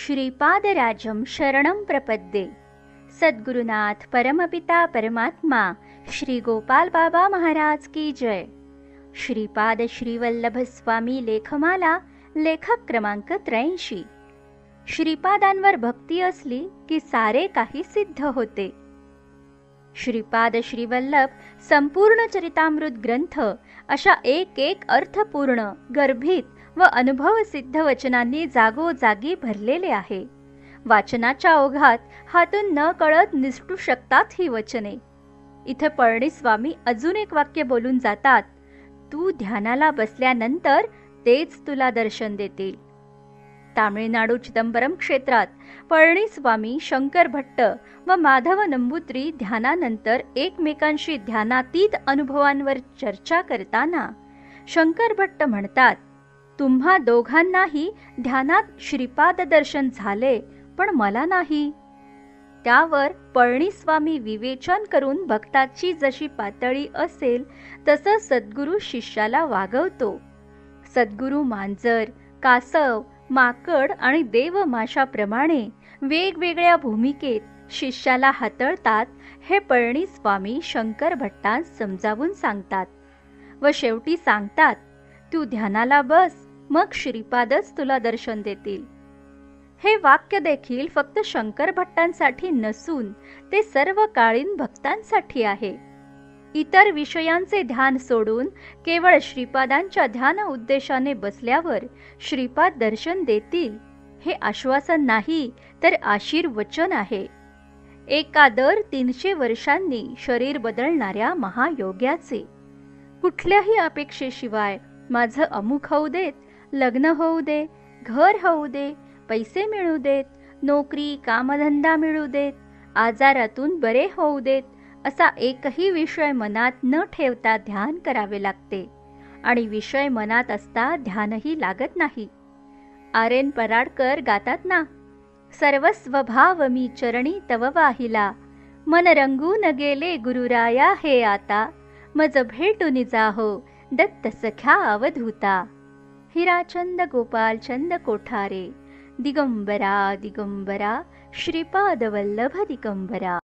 श्रीपादराजं शरणं प्रपद्ये। सद्गुरुनाथ परमपिता परमात्मा श्री गोपाल बाबा महाराज की जय। श्रीपाद श्रीवल्लभ स्वामी लेखमाला लेखक क्रमांक 83। श्रीपादांवर भक्ती असली की सारे काही सिद्ध होते। श्रीपाद श्रीवल्लभ संपूर्ण चरितामृत ग्रंथ अशा एक अर्थपूर्ण गर्भित व अनुभव सिद्ध वचनांनी जागोजागी भरलेले आहे। वाचनाच्या ओघात हातून न कळत निसटू शकतात ही वचने। इथे पळणीस्वामी अजून एक वाक्य बोलून जातात, तू ध्यानाला बसल्यानंतर तेच तुला दर्शन देतील। तामिळनाडू चिदंबरम क्षेत्रात पळणीस्वामी, शंकर भट्ट व माधव नंबूद्री ध्यानानंतर एकमेकांशी ध्यानातीत अनुभवांवर चर्चा करताना शंकर भट्ट म्हणतात, तुम्हा दोघांनाही ध्यानात श्रीपाद दर्शन झाले, पण मला नाही। त्यावर पळणीस्वामी विवेचन करून भक्ताची जशी पातळी असेल तसं सद्गुरू शिष्याला वागवतो। सद्गुरू मांजर, कासव, माकड आणि देवमाशाप्रमाणे वेगवेगळ्या भूमिकेत शिष्याला हाताळतात हे पळणीस्वामी शंकर भट्टांस समजावून सांगतात व शेवटी सांगतात, तू ध्यानाला बस, मग श्रीपादच तुला दर्शन देतील। हे वाक्य देखील फक्त शंकर भट्टांसाठी नसून ते सर्व काळीन भक्तांसाठी आहे। इतर विषयांचे ध्यान सोडून केवळ श्रीपादांच्या ध्यान उद्देशाने बसल्यावर श्रीपाद दर्शन देतील हे आश्वासन नाही, तर आशीर्वचन आहे। एका दर 300 वर्षांनी शरीर बदलणाऱ्या महायोग्याचे। कुठल्याही अपेक्षेशिवाय माझं अमुक होऊ देत, लग्न होऊ दे, घर होऊ दे, पैसे मिळू देत, नोकरी कामधंदा मिळू देत, आजारातून बरे होऊ देत, असा एकही विषय मनात न ठेवता ध्यान करावे लागते आणि विषय मनात असता ध्यानही लागत नाही। आर.एन. पराडकर गातात ना, सर्वस्व भाव मी चरणी तव वाहिला, मन रंगून गेले गुरुराया हे आता, मज भेटून जाहो दत्त सख्या अवधूता। हिराचंद गोपालचंद कोठारे, दिगंबरा दिगंबरा, श्रीपाद वल्लभ दिगंबरा।